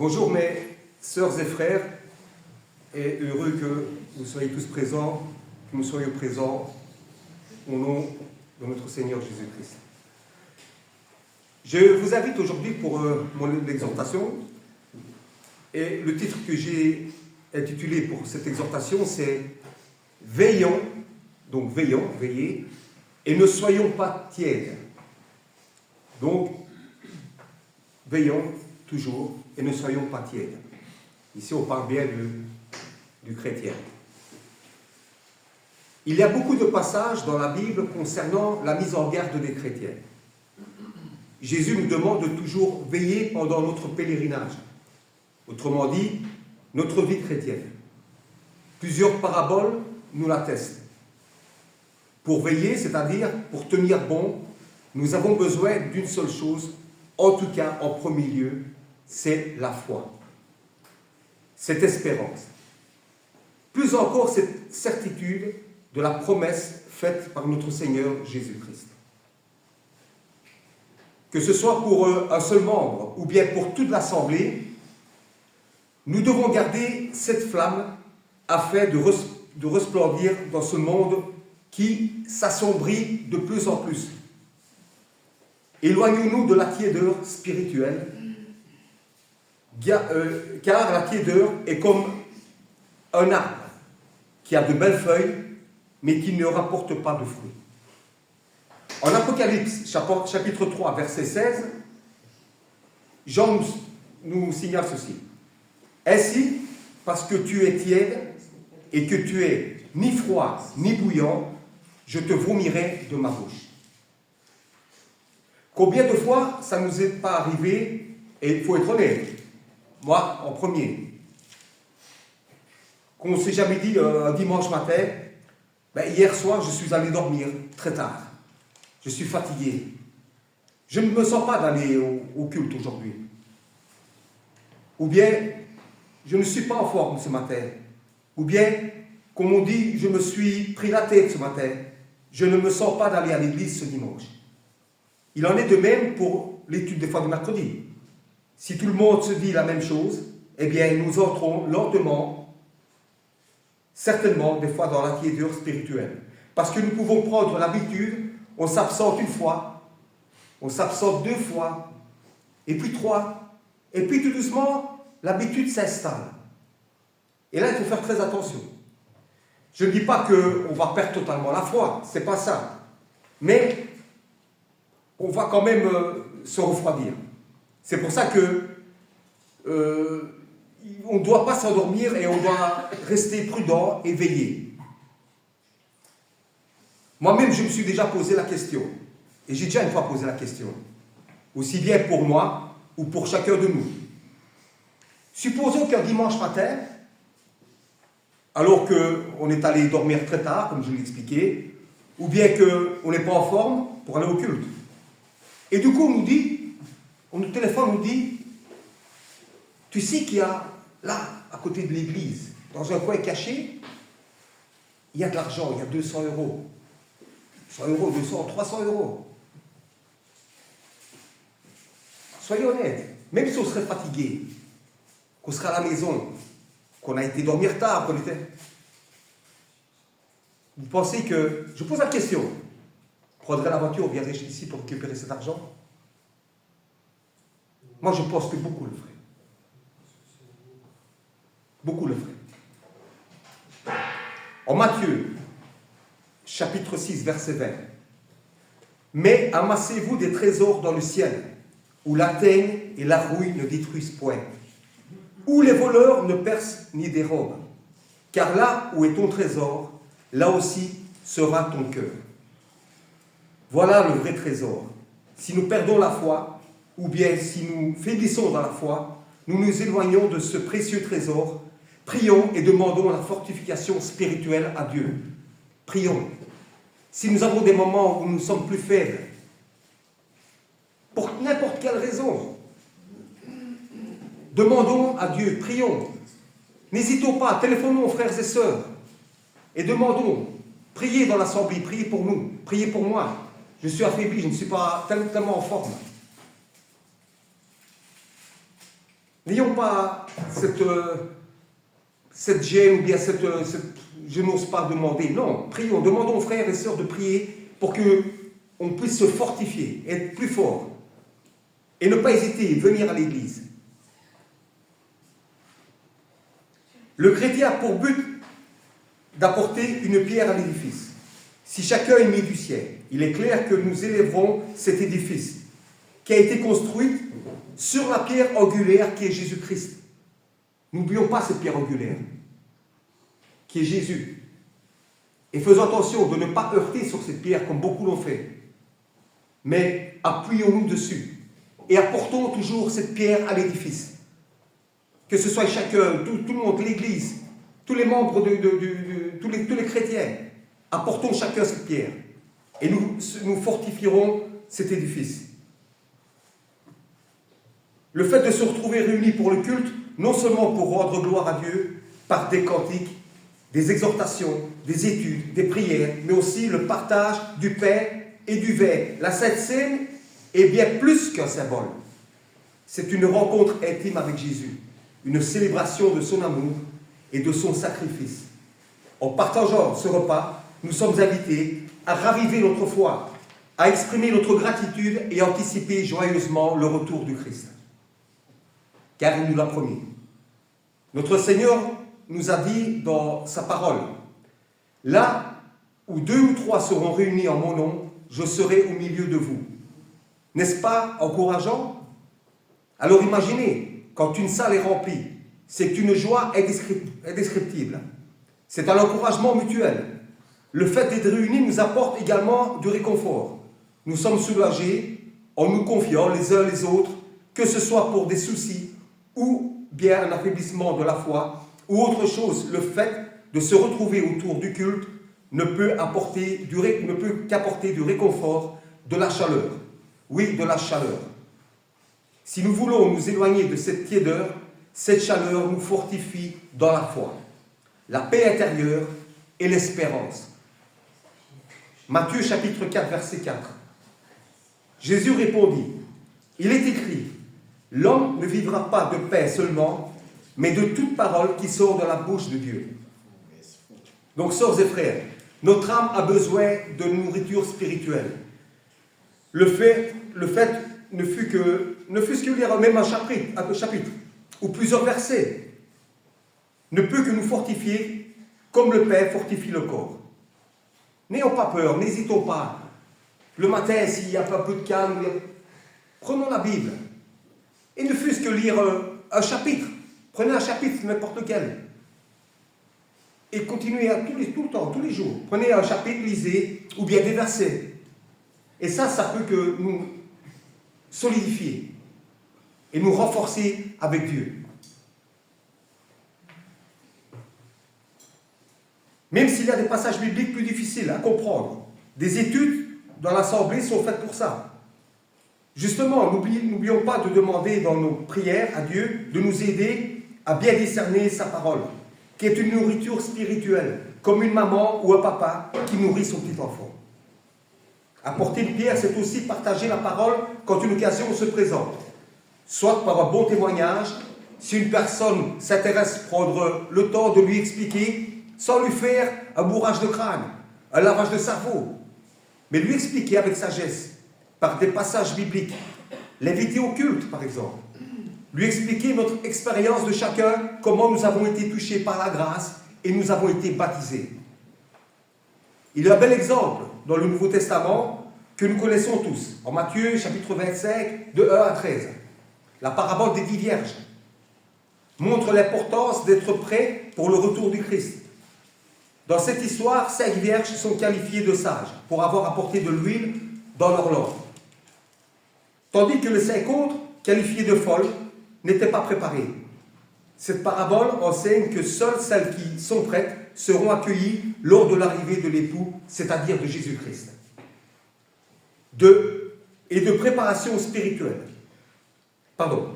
Bonjour mes sœurs et frères, et heureux que vous soyez tous présents, que nous soyons présents au nom de notre Seigneur Jésus-Christ. Je vous invite aujourd'hui pour mon exhortation, et le titre que j'ai intitulé pour cette exhortation, c'est « Veillons », donc veillons, veillez, et ne soyons pas tièdes. Donc, veillons toujours et ne soyons pas tièdes. Ici, on parle bien du chrétien. Il y a beaucoup de passages dans la Bible concernant la mise en garde des chrétiens. Jésus nous demande de toujours veiller pendant notre pèlerinage. Autrement dit, notre vie chrétienne. Plusieurs paraboles nous l'attestent. Pour veiller, c'est-à-dire pour tenir bon, nous avons besoin d'une seule chose, en tout cas en premier lieu, c'est la foi. Cette espérance. Plus encore, cette certitude de la promesse faite par notre Seigneur Jésus-Christ. Que ce soit pour un seul membre ou bien pour toute l'Assemblée, nous devons garder cette flamme afin de resplendir dans ce monde qui s'assombrit de plus en plus. Éloignons-nous de la tiédeur spirituelle, car la tiédeur est comme un arbre qui a de belles feuilles, mais qui ne rapporte pas de fruits. En Apocalypse, chapitre 3, verset 16, Jean nous signale ceci. « Ainsi, parce que tu es tiède et que tu es ni froid ni bouillant, je te vomirai de ma bouche. » Combien de fois ça ne nous est pas arrivé, et il faut être honnête, moi en premier, qu'on ne s'est jamais dit un dimanche matin, hier soir je suis allé dormir très tard, je suis fatigué, je ne me sens pas d'aller au culte aujourd'hui. Ou bien, je ne suis pas en forme ce matin. Ou bien, comme on dit, je me suis pris la tête ce matin, je ne me sens pas d'aller à l'église ce dimanche. Il en est de même pour l'étude des fois du mercredi. Si tout le monde se dit la même chose, eh bien, nous entrons lentement, certainement, des fois dans la tiédeur spirituelle. Parce que nous pouvons prendre l'habitude, on s'absente une fois, on s'absente deux fois, et puis trois, et puis tout doucement, l'habitude s'installe. Et là, il faut faire très attention. Je ne dis pas qu'on va perdre totalement la foi, c'est pas ça. Mais on va quand même se refroidir. C'est pour ça que on ne doit pas s'endormir et on doit rester prudent et veiller. Moi-même, je me suis déjà posé la question. Et j'ai déjà une fois posé la question. Aussi bien pour moi ou pour chacun de nous. Supposons qu'un dimanche matin, alors qu'on est allé dormir très tard, comme je l'ai expliqué, ou bien qu'on n'est pas en forme pour aller au culte. Et du coup, on nous téléphone, on nous dit, tu sais qu'il y a là, à côté de l'église, dans un coin caché, il y a de l'argent, il y a 200 euros. 100 euros, 200, 300 euros. Soyez honnêtes, même si on serait fatigué, qu'on serait à la maison, qu'on a été dormir tard, qu'on était... Vous pensez que... Je pose la question. Prendrait la voiture, viendrait ici pour récupérer cet argent? Moi, je pense que beaucoup le feraient. Beaucoup le feraient. En Matthieu, chapitre 6, verset 20. « Mais amassez-vous des trésors dans le ciel, où la teigne et la rouille ne détruisent point, où les voleurs ne percent ni dérobent. Car là où est ton trésor, là aussi sera ton cœur. » Voilà le vrai trésor. Si nous perdons la foi, ou bien si nous faiblissons dans la foi, nous nous éloignons de ce précieux trésor. Prions et demandons la fortification spirituelle à Dieu. Prions. Si nous avons des moments où nous sommes plus faibles, pour n'importe quelle raison, demandons à Dieu, prions. N'hésitons pas, téléphonons aux frères et sœurs et demandons. Priez dans l'assemblée, priez pour nous, priez pour moi. Je suis affaibli, je ne suis pas tellement en forme. N'ayons pas cette gêne ou bien je n'ose pas demander. Non, prions, demandons aux frères et sœurs de prier pour qu'on puisse se fortifier, être plus fort et ne pas hésiter, venir à l'église. Le chrétien a pour but d'apporter une pierre à l'édifice. Si chacun est mis du ciel, il est clair que nous élèverons cet édifice qui a été construit sur la pierre angulaire qui est Jésus-Christ. N'oublions pas cette pierre angulaire qui est Jésus. Et faisons attention de ne pas heurter sur cette pierre comme beaucoup l'ont fait. Mais appuyons-nous dessus et apportons toujours cette pierre à l'édifice. Que ce soit chacun, tout le monde, l'Église, tous les membres, tous les chrétiens, apportons chacun cette pierre et nous fortifierons cet édifice. Le fait de se retrouver réunis pour le culte, non seulement pour rendre gloire à Dieu par des cantiques, des exhortations, des études, des prières, mais aussi le partage du pain et du vin. La Sainte Seine est bien plus qu'un symbole. C'est une rencontre intime avec Jésus, une célébration de son amour et de son sacrifice. En partageant ce repas, nous sommes invités à raviver notre foi, à exprimer notre gratitude et à anticiper joyeusement le retour du Christ. Car il nous l'a promis. Notre Seigneur nous a dit dans sa parole, « Là où 2 ou 3 seront réunis en mon nom, je serai au milieu de vous. » N'est-ce pas encourageant? Alors imaginez, quand une salle est remplie, c'est une joie indescriptible. C'est un encouragement mutuel. Le fait d'être réunis nous apporte également du réconfort. Nous sommes soulagés en nous confiant les uns les autres, que ce soit pour des soucis ou bien un affaiblissement de la foi ou autre chose. Le fait de se retrouver autour du culte ne peut qu'apporter du réconfort, de la chaleur. Oui, de la chaleur. Si nous voulons nous éloigner de cette tiédeur, cette chaleur nous fortifie dans la foi, la paix intérieure et l'espérance. Matthieu chapitre 4, verset 4. Jésus répondit, « Il est écrit, l'homme ne vivra pas de pain seulement, mais de toute parole qui sort de la bouche de Dieu. » Donc, sœurs et frères, notre âme a besoin de nourriture spirituelle. Le fait ne fût-ce que lire même un chapitre ou plusieurs versets, ne peut que nous fortifier comme le pain fortifie le corps. N'ayons pas peur, n'hésitons pas. Le matin, s'il y a un peu de calme, prenons la Bible. Et ne fût-ce que lire un chapitre. Prenez un chapitre, n'importe lequel. Et continuez tout le temps, tous les jours. Prenez un chapitre, lisez, ou bien des versets. Et ça peut que nous solidifier et nous renforcer avec Dieu. Même s'il y a des passages bibliques plus difficiles à comprendre, des études dans l'Assemblée sont faites pour ça. Justement, n'oublions pas de demander dans nos prières à Dieu de nous aider à bien discerner sa parole, qui est une nourriture spirituelle, comme une maman ou un papa qui nourrit son petit enfant. Apporter une pierre, c'est aussi partager la parole quand une occasion se présente, soit par un bon témoignage, si une personne s'intéresse, prendre le temps de lui expliquer, sans lui faire un bourrage de crâne, un lavage de cerveau, mais lui expliquer avec sagesse, par des passages bibliques, l'inviter au culte, par exemple, lui expliquer notre expérience de chacun, comment nous avons été touchés par la grâce et nous avons été baptisés. Il y a un bel exemple dans le Nouveau Testament que nous connaissons tous, en Matthieu chapitre 25, de 1 à 13. La parabole des 10 vierges montre l'importance d'être prêt pour le retour du Christ. Dans cette histoire, 5 vierges sont qualifiées de sages pour avoir apporté de l'huile dans leur lampe. Tandis que les 5 autres, qualifiées de folles, n'étaient pas préparées. Cette parabole enseigne que seules celles qui sont prêtes seront accueillies lors de l'arrivée de l'époux, c'est-à-dire de Jésus-Christ. Et de préparation spirituelle. Pardon.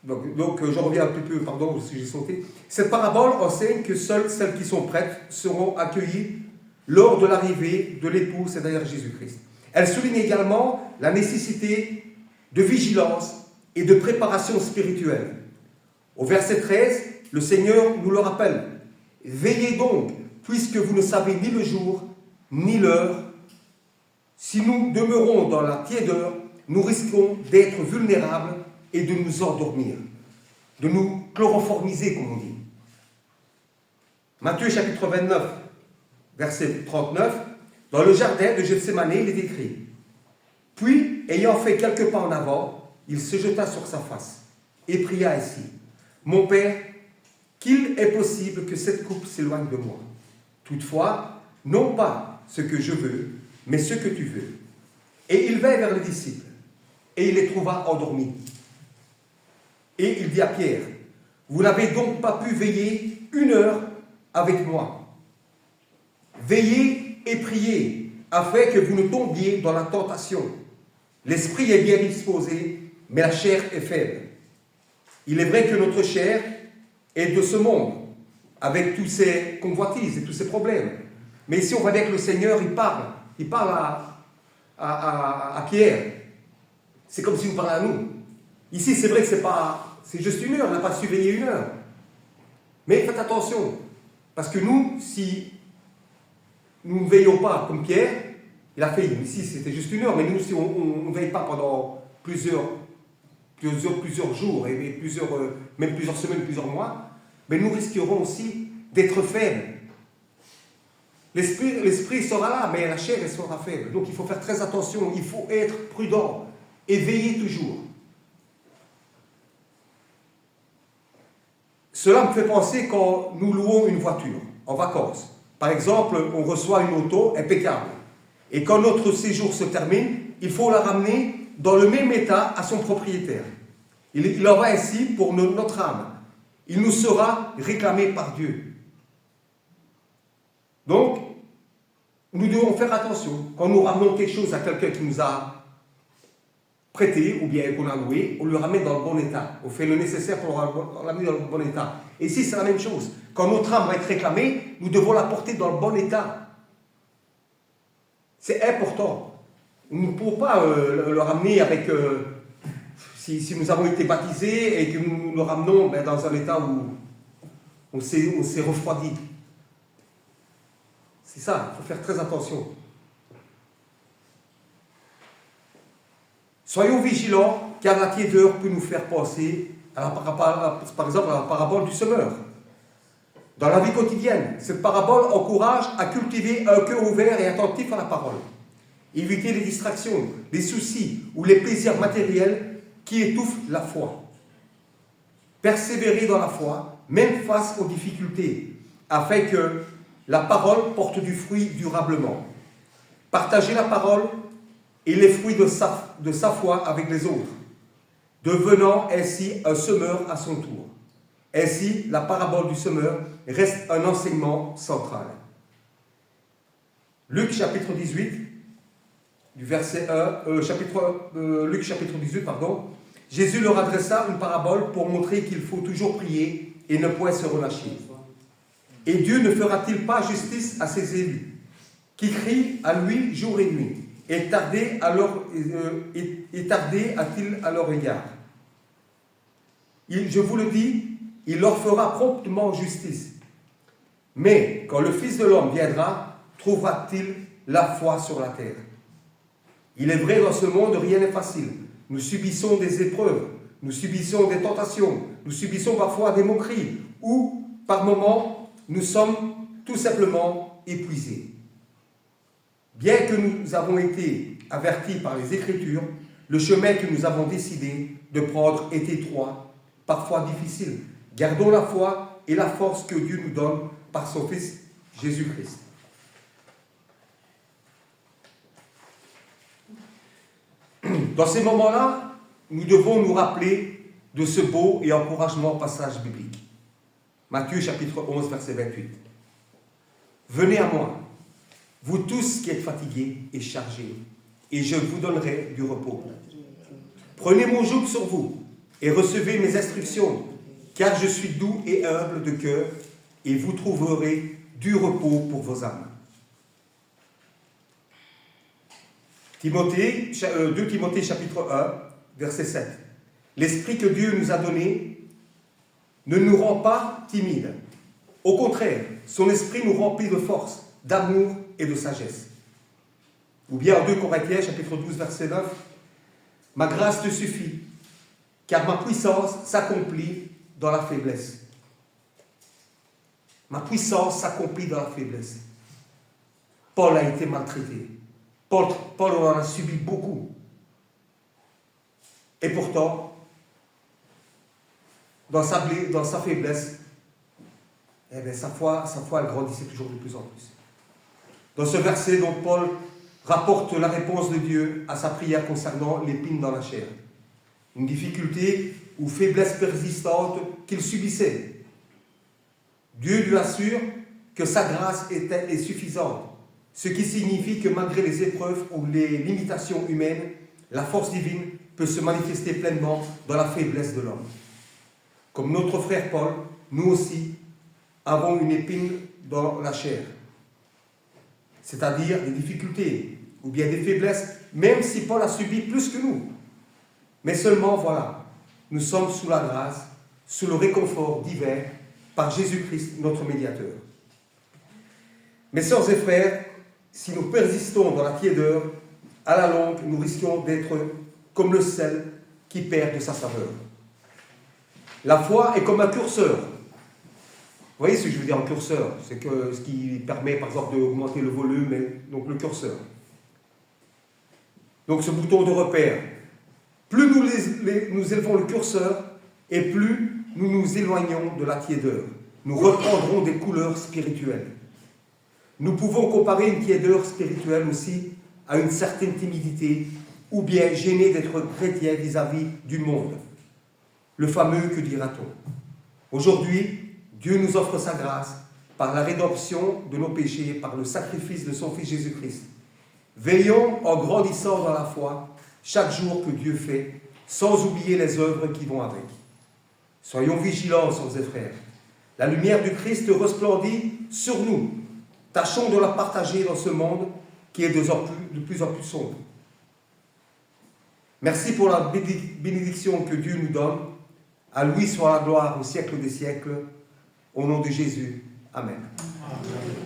Donc je reviens un petit peu, pardon, si j'ai sauté. Cette parabole enseigne que seules celles qui sont prêtes seront accueillies lors de l'arrivée de l'époux, c'est-à-dire Jésus-Christ. Elle souligne également la nécessité de vigilance et de préparation spirituelle. Au verset 13, le Seigneur nous le rappelle. Veillez donc, puisque vous ne savez ni le jour, ni l'heure. Si nous demeurons dans la tiédeur, nous risquons d'être vulnérables et de nous endormir, de nous chloroformiser, comme on dit. Matthieu chapitre 29, verset 39, dans le jardin de Gethsémane, il est écrit: puis, ayant fait quelques pas en avant, il se jeta sur sa face et pria ainsi: mon Père, qu'il est possible que cette coupe s'éloigne de moi. Toutefois, non pas ce que je veux, mais ce que tu veux. Et il vint vers les disciples, et il les trouva endormis. Et il dit à Pierre: vous n'avez donc pas pu veiller 1 heure avec moi. Veillez et priez, afin que vous ne tombiez dans la tentation. L'esprit est bien disposé, mais la chair est faible. Il est vrai que notre chair est de ce monde, avec tous ses convoitises et tous ses problèmes. Mais ici, on voit bien que le Seigneur, il parle à Pierre. C'est comme s'il nous parlait à nous. Ici, c'est vrai que c'est juste 1 heure, on n'a pas su veiller 1 heure. Mais faites attention, parce que nous, si nous ne veillons pas comme Pierre, il a fait, ici c'était juste 1 heure, mais nous, si on ne veille pas pendant plusieurs jours, et même plusieurs semaines, plusieurs mois, mais nous risquerons aussi d'être faibles. L'esprit sera là, mais la chair elle sera faible. Donc il faut faire très attention, il faut être prudent et veiller toujours. Cela me fait penser quand nous louons une voiture en vacances. Par exemple, on reçoit une auto impeccable. Et quand notre séjour se termine, il faut la ramener dans le même état à son propriétaire. Il en va ainsi pour notre âme. Il nous sera réclamé par Dieu. Donc, nous devons faire attention. Quand nous ramenons quelque chose à quelqu'un qui nous a prêté ou bien qu'on a loué, on le ramène dans le bon état. On fait le nécessaire pour le ramener dans le bon état. Et ici, c'est la même chose. Quand notre âme va être réclamée, nous devons la porter dans le bon état. C'est important. Nous ne pouvons pas le ramener avec... si nous avons été baptisés et que nous le ramenons dans un état où on s'est refroidi. C'est ça, il faut faire très attention. Soyons vigilants, car la tiédeur peut nous faire penser, par exemple, à la parabole du semeur. Dans la vie quotidienne, cette parabole encourage à cultiver un cœur ouvert et attentif à la parole. Éviter les distractions, les soucis ou les plaisirs matériels qui étouffent la foi. Persévérer dans la foi, même face aux difficultés, afin que la parole porte du fruit durablement. Partager la parole et les fruits de sa foi avec les autres, devenant ainsi un semeur à son tour. Ainsi, la parabole du semeur reste un enseignement central. Luc chapitre 18, du verset 1, Luc chapitre 18, Jésus leur adressa une parabole pour montrer qu'il faut toujours prier et ne point se relâcher. Et Dieu ne fera-t-il pas justice à ses élus, qui crient à lui jour et nuit, et tarder a-t-il à leur égard? Je vous le dis, il leur fera promptement justice. Mais quand le Fils de l'homme viendra, trouvera-t-il la foi sur la terre? Il est vrai, dans ce monde, rien n'est facile. Nous subissons des épreuves, nous subissons des tentations, nous subissons parfois des moqueries, ou, par moments, nous sommes tout simplement épuisés. Bien que nous avons été avertis par les Écritures, le chemin que nous avons décidé de prendre est étroit, parfois difficile. Gardons la foi et la force que Dieu nous donne par son Fils Jésus-Christ. Dans ces moments-là, nous devons nous rappeler de ce beau et encourageant passage biblique. Matthieu chapitre 11, verset 28. Venez à moi, vous tous qui êtes fatigués et chargés, et je vous donnerai du repos. Prenez mon joug sur vous et recevez mes instructions, car je suis doux et humble de cœur, et vous trouverez du repos pour vos âmes. 2 Timothée chapitre 1, verset 7. L'esprit que Dieu nous a donné ne nous rend pas timides. Au contraire, son esprit nous remplit de force, d'amour et de sagesse. Ou bien en 2 Corinthiens, chapitre 12, verset 9, « Ma grâce te suffit, car ma puissance s'accomplit dans la faiblesse. » Ma puissance s'accomplit dans la faiblesse. Paul a été maltraité. Paul en a subi beaucoup. Et pourtant, dans sa faiblesse, sa foi elle grandissait toujours de plus en plus. Dans ce verset, donc, Paul rapporte la réponse de Dieu à sa prière concernant l'épine dans la chair. Une difficulté ou faiblesse persistante qu'il subissait. Dieu lui assure que sa grâce est suffisante, ce qui signifie que malgré les épreuves ou les limitations humaines, la force divine peut se manifester pleinement dans la faiblesse de l'homme. Comme notre frère Paul, nous aussi avons une épine dans la chair, c'est-à-dire des difficultés ou bien des faiblesses, même si Paul a subi plus que nous. Mais seulement, voilà, nous sommes sous la grâce, sous le réconfort divin, par Jésus-Christ, notre médiateur. Mes sœurs et frères, si nous persistons dans la tiédeur, à la longue, nous risquons d'être comme le sel qui perd de sa saveur. La foi est comme un curseur. Vous voyez ce que je veux dire, un curseur? C'est ce qui permet, par exemple, d'augmenter le volume, donc le curseur. Donc ce bouton de repère. Plus nous élevons le curseur, et plus nous nous éloignons de la tiédeur. Nous reprendrons des couleurs spirituelles. Nous pouvons comparer une tiédeur spirituelle aussi à une certaine timidité ou bien gêné d'être chrétien vis-à-vis du monde. Le fameux « que dira-t-on » ? Aujourd'hui, Dieu nous offre sa grâce par la rédemption de nos péchés, par le sacrifice de son Fils Jésus-Christ. Veillons en grandissant dans la foi chaque jour que Dieu fait, sans oublier les œuvres qui vont avec. Soyons vigilants, sœurs et frères. La lumière du Christ resplendit sur nous. Tâchons de la partager dans ce monde qui est de plus en plus sombre. Merci pour la bénédiction que Dieu nous donne. À lui soit la gloire au siècle des siècles. Au nom de Jésus. Amen. Amen.